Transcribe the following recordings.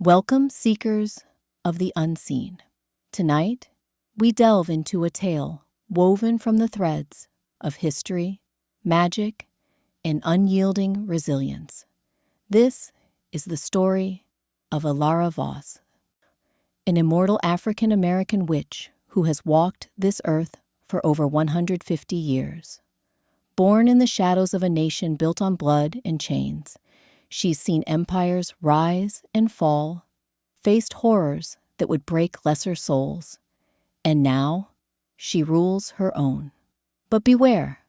Welcome, seekers of the unseen. Tonight, we delve into a tale woven from the threads of history, magic, and unyielding resilience. This is the story of Elara Voss, an immortal African-American witch who has walked this earth for over 150 years. Born in the shadows of a nation built on blood and chains, she's seen empires rise and fall, faced horrors that would break lesser souls, and now she rules her own. But beware,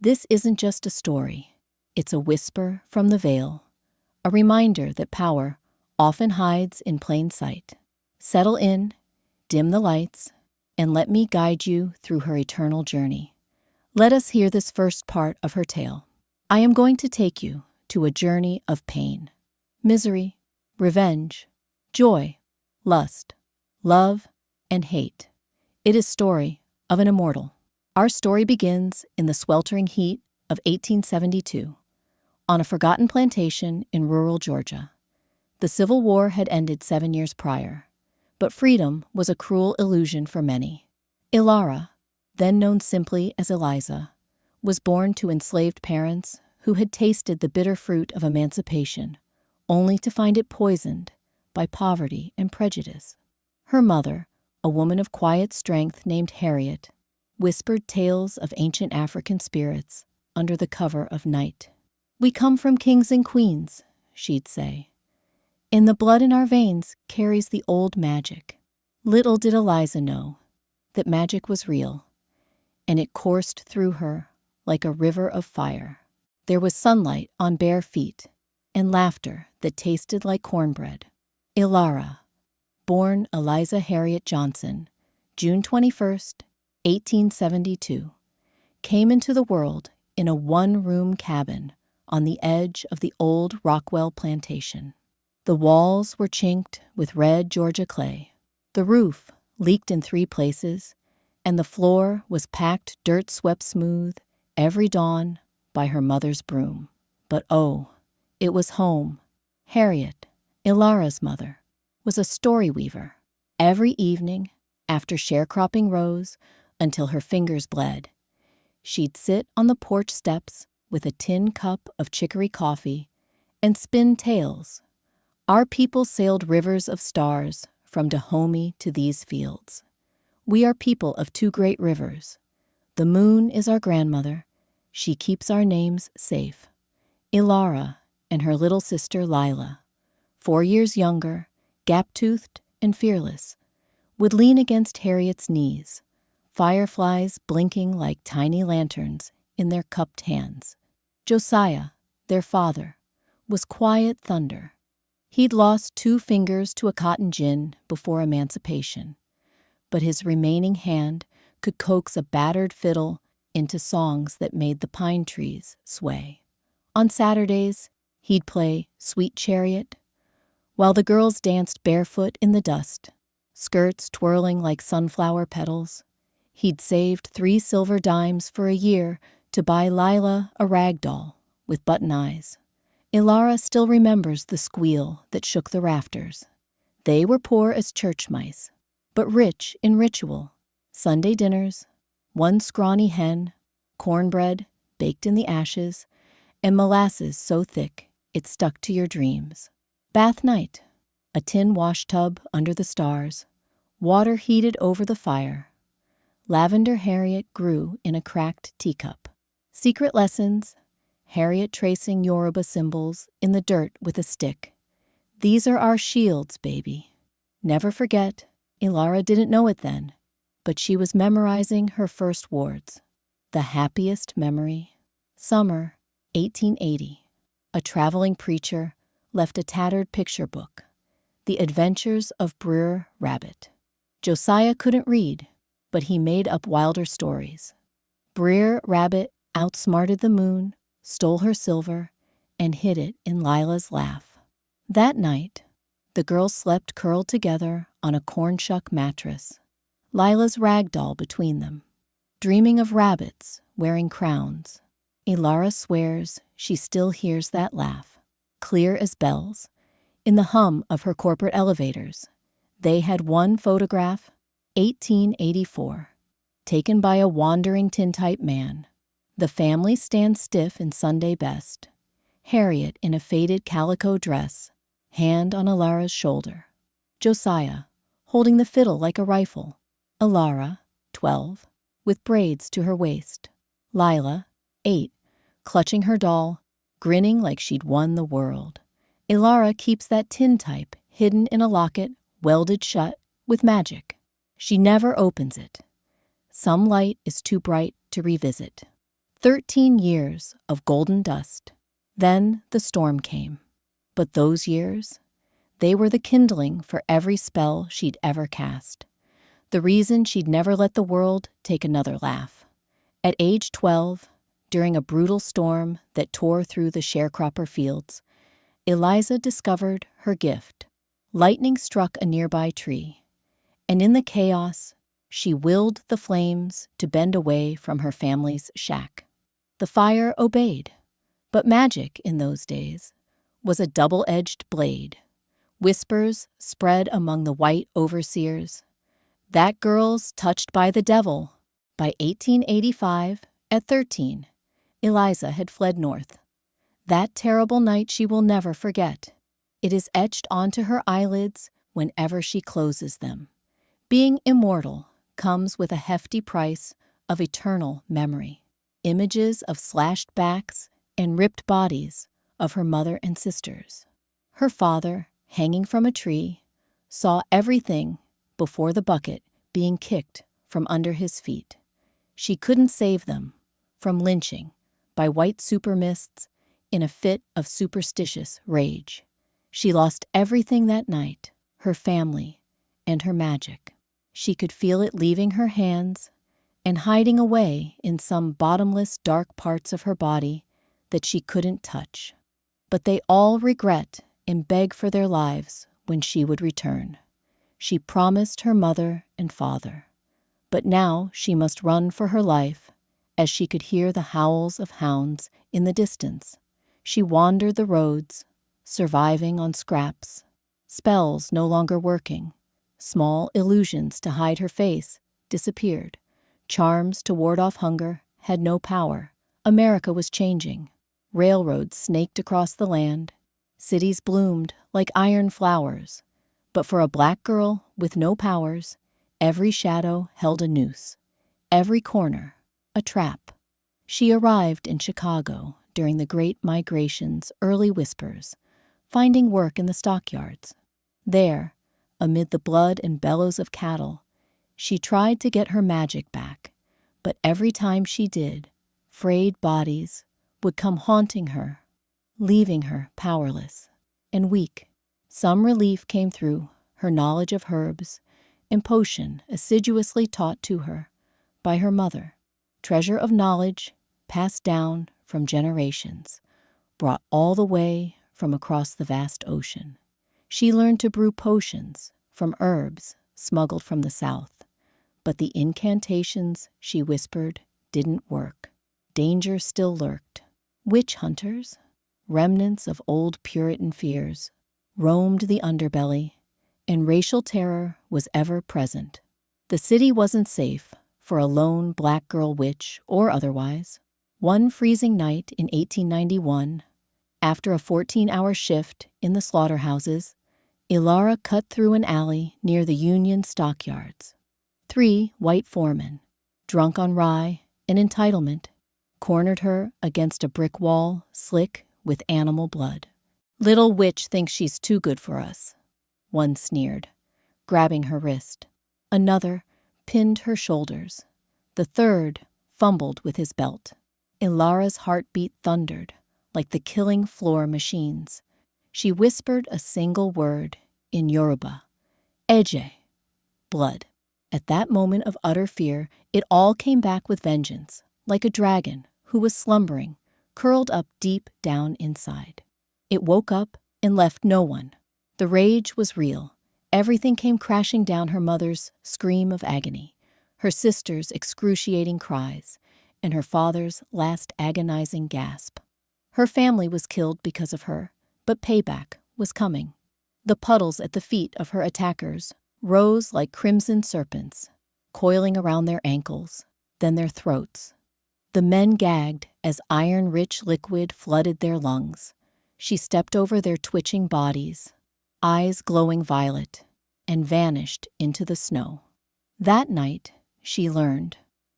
this isn't just a story. It's a whisper from the veil, a reminder that power often hides in plain sight. Settle in, dim the lights, and let me guide you through her eternal journey. Let us hear this first part of her tale. I am going to take you to a journey of pain, misery, revenge, joy, lust, love, and hate. It is story of an immortal. Our story begins in the sweltering heat of 1872, on a forgotten plantation in rural Georgia. The Civil War had ended 7 years prior, but freedom was a cruel illusion for many. Elara, then known simply as Eliza, was born to enslaved parents who had tasted the bitter fruit of emancipation, only to find it poisoned by poverty and prejudice. Her mother, a woman of quiet strength named Harriet, whispered tales of ancient African spirits under the cover of night. "We come from kings and queens," she'd say. "In the blood in our veins carries the old magic." Little did Eliza know that magic was real, and it coursed through her like a river of fire. There was sunlight on bare feet and laughter that tasted like cornbread. Elara, born Eliza Harriet Johnson, June 21st, 1872, came into the world in a one-room cabin on the edge of the old Rockwell plantation. The walls were chinked with red Georgia clay. The roof leaked in 3 places, and the floor was packed dirt swept smooth every dawn by her mother's broom. But oh, it was home. Harriet, Elara's mother, was a story weaver. Every evening, after sharecropping rows until her fingers bled, she'd sit on the porch steps with a tin cup of chicory coffee and spin tales. Our people sailed rivers of stars from Dahomey to these fields. We are people of 2 great rivers. The moon is our grandmother. She keeps our names safe. Elara and her little sister Lila, 4 years younger, gap-toothed and fearless, would lean against Harriet's knees, fireflies blinking like tiny lanterns in their cupped hands. Josiah, their father, was quiet thunder. He'd lost 2 fingers to a cotton gin before emancipation, but his remaining hand could coax a battered fiddle into songs that made the pine trees sway. On Saturdays, he'd play Sweet Chariot, while the girls danced barefoot in the dust, skirts twirling like sunflower petals. He'd saved 3 silver dimes for a year to buy Lila a rag doll with button eyes. Elara still remembers the squeal that shook the rafters. They were poor as church mice, but rich in ritual. Sunday dinners, 1 scrawny hen, cornbread baked in the ashes, and molasses so thick it stuck to your dreams. Bath night, a tin washtub under the stars, water heated over the fire. Lavender Harriet grew in a cracked teacup. Secret lessons, Harriet tracing Yoruba symbols in the dirt with a stick. These are our shields, baby. Never forget, Elara didn't know it then, but she was memorizing her first words. The happiest memory. Summer, 1880. A traveling preacher left a tattered picture book, The Adventures of Brer Rabbit. Josiah couldn't read, but he made up wilder stories. Brer Rabbit outsmarted the moon, stole her silver, and hid it in Lila's laugh. That night, the girls slept curled together on a cornshuck mattress, Lila's rag doll between them, dreaming of rabbits wearing crowns. Elara swears she still hears that laugh, clear as bells, in the hum of her corporate elevators. They had one photograph, 1884, taken by a wandering tintype man. The family stands stiff in Sunday best. Harriet in a faded calico dress, hand on Elara's shoulder. Josiah, holding the fiddle like a rifle. Elara, 12, with braids to her waist. Lila, 8, clutching her doll, grinning like she'd won the world. Elara keeps that tintype hidden in a locket, welded shut with magic. She never opens it. Some light is too bright to revisit. 13 years of golden dust. Then the storm came. But those years, they were the kindling for every spell she'd ever cast. The reason she'd never let the world take another laugh. At age 12, during a brutal storm that tore through the sharecropper fields, Eliza discovered her gift. Lightning struck a nearby tree, and in the chaos, she willed the flames to bend away from her family's shack. The fire obeyed, but magic in those days was a double-edged blade. Whispers spread among the white overseers. That girl's touched by the devil. By 1885, at 13, Eliza had fled north. That terrible night she will never forget. It is etched onto her eyelids whenever she closes them. Being immortal comes with a hefty price of eternal memory. Images of slashed backs and ripped bodies of her mother and sisters. Her father, hanging from a tree, saw everything before the bucket being kicked from under his feet. She couldn't save them from lynching by white super mists in a fit of superstitious rage. She lost everything that night, her family and her magic. She could feel it leaving her hands and hiding away in some bottomless dark parts of her body that she couldn't touch. But they all regret and beg for their lives when she would return. She promised her mother and father. But now she must run for her life as she could hear the howls of hounds in the distance. She wandered the roads, surviving on scraps, spells no longer working. Small illusions to hide her face disappeared. Charms to ward off hunger had no power. America was changing. Railroads snaked across the land. Cities bloomed like iron flowers. But for a black girl with no powers, every shadow held a noose. Every corner, a trap. She arrived in Chicago during the Great Migration's early whispers, finding work in the stockyards. There, amid the blood and bellows of cattle, she tried to get her magic back, but every time she did, frayed bodies would come haunting her, leaving her powerless and weak. Some relief came through her knowledge of herbs and potion assiduously taught to her by her mother, treasure of knowledge passed down from generations, brought all the way from across the vast ocean. She learned to brew potions from herbs smuggled from the south, but the incantations she whispered didn't work. Danger still lurked. Witch hunters, remnants of old Puritan fears, roamed the underbelly, and racial terror was ever present. The city wasn't safe for a lone black girl witch or otherwise. One freezing night in 1891, after a 14-hour shift in the slaughterhouses, Elara cut through an alley near the Union stockyards. 3 white foremen, drunk on rye and entitlement, cornered her against a brick wall slick with animal blood. "Little witch thinks she's too good for us," one sneered, grabbing her wrist. Another pinned her shoulders. The third fumbled with his belt. Elara's heartbeat thundered like the killing floor machines. She whispered a single word in Yoruba, "Eje," blood. At that moment of utter fear, it all came back with vengeance, like a dragon who was slumbering, curled up deep down inside. It woke up and left no one. The rage was real. Everything came crashing down: her mother's scream of agony, her sister's excruciating cries, and her father's last agonizing gasp. Her family was killed because of her, but payback was coming. The puddles at the feet of her attackers rose like crimson serpents, coiling around their ankles, then their throats. The men gagged as iron-rich liquid flooded their lungs. She stepped over their twitching bodies, eyes glowing violet, and vanished into the snow. That night, she learned,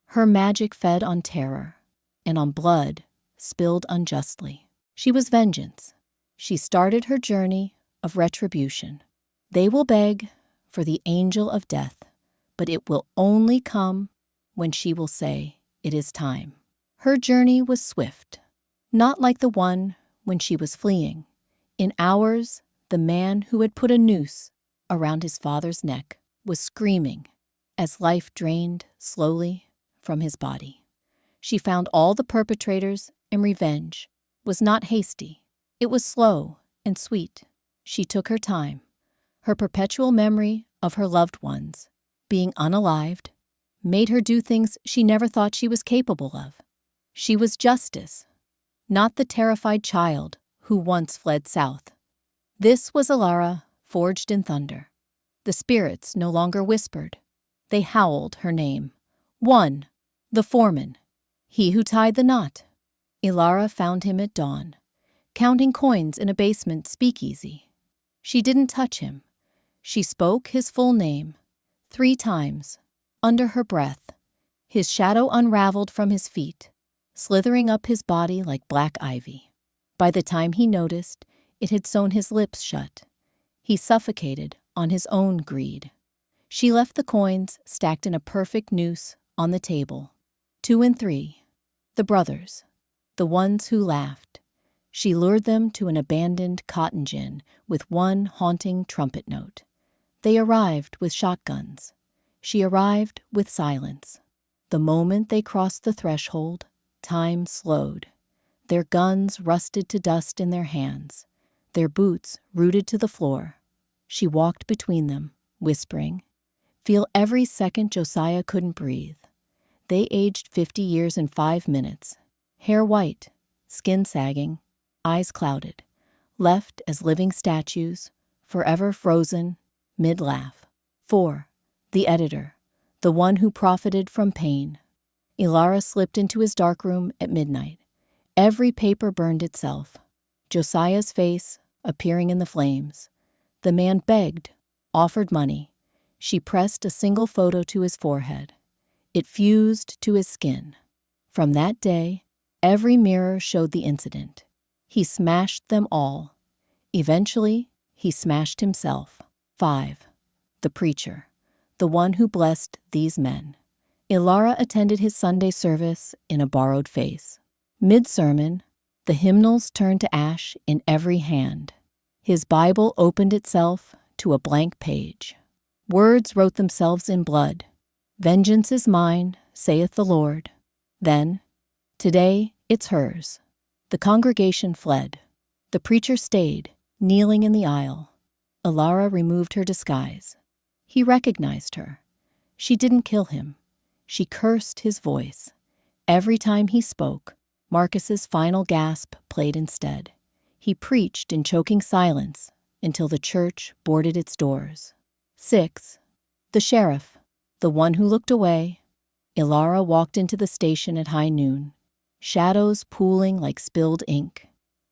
her magic fed on terror and on blood spilled unjustly. She was vengeance. She started her journey of retribution. They will beg for the angel of death, but it will only come when she will say it is time. Her journey was swift, not like the one when she was fleeing. In hours, the man who had put a noose around his father's neck was screaming as life drained slowly from his body. She found all the perpetrators, and revenge was not hasty. It was slow and sweet. She took her time. Her perpetual memory of her loved ones being unalived made her do things she never thought she was capable of. She was justice, not the terrified child who once fled south. This was Elara forged in thunder. The spirits no longer whispered. They howled her name. One, the foreman, he who tied the knot. Elara found him at dawn, counting coins in a basement speakeasy. She didn't touch him. She spoke his full name 3 times, under her breath. His shadow unraveled from his feet, slithering up his body like black ivy. By the time he noticed, it had sewn his lips shut. He suffocated on his own greed. She left the coins stacked in a perfect noose on the table. 2 and 3, the brothers, the ones who laughed. She lured them to an abandoned cotton gin with one haunting trumpet note. They arrived with shotguns. She arrived with silence. The moment they crossed the threshold, time slowed. Their guns rusted to dust in their hands, their boots rooted to the floor. She walked between them, whispering, "Feel every second Josiah couldn't breathe." They aged 50 years in 5 minutes, hair white, skin sagging, eyes clouded, left as living statues, forever frozen, mid-laugh. 4. The editor, the one who profited from pain. Elara slipped into his darkroom at midnight. Every paper burned itself, Josiah's face appearing in the flames. The man begged, offered money. She pressed a single photo to his forehead. It fused to his skin. From that day, every mirror showed the incident. He smashed them all. Eventually, he smashed himself. 5. The preacher, the one who blessed these men. Elara attended his Sunday service in a borrowed face. Mid-sermon, the hymnals turned to ash in every hand. His Bible opened itself to a blank page. Words wrote themselves in blood. "Vengeance is mine, saith the Lord." Then, "Today it's hers." The congregation fled. The preacher stayed, kneeling in the aisle. Elara removed her disguise. He recognized her. She didn't kill him. She cursed his voice. Every time he spoke, Marcus's final gasp played instead. He preached in choking silence until the church boarded its doors. 6. The sheriff, the one who looked away. Elara walked into the station at high noon, shadows pooling like spilled ink.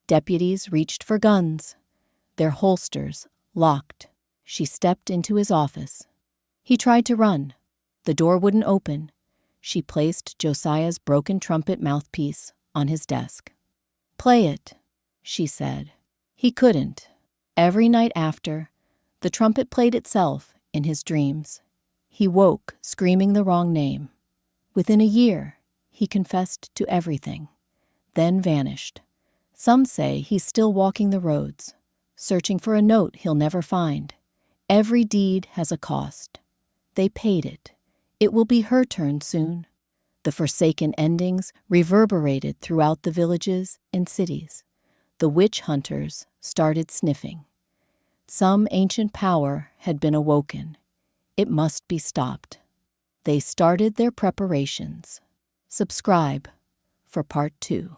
Deputies reached for guns, their holsters locked. She stepped into his office. He tried to run. The door wouldn't open. She placed Josiah's broken trumpet mouthpiece on his desk. "Play it," she said. He couldn't. Every night after, the trumpet played itself in his dreams. He woke screaming the wrong name. Within a year, he confessed to everything, then vanished. Some say he's still walking the roads, searching for a note he'll never find. Every deed has a cost. They paid it. It will be her turn soon. The forsaken endings reverberated throughout the villages and cities. The witch hunters started sniffing. Some ancient power had been awoken. It must be stopped. They started their preparations. Subscribe for Part 2.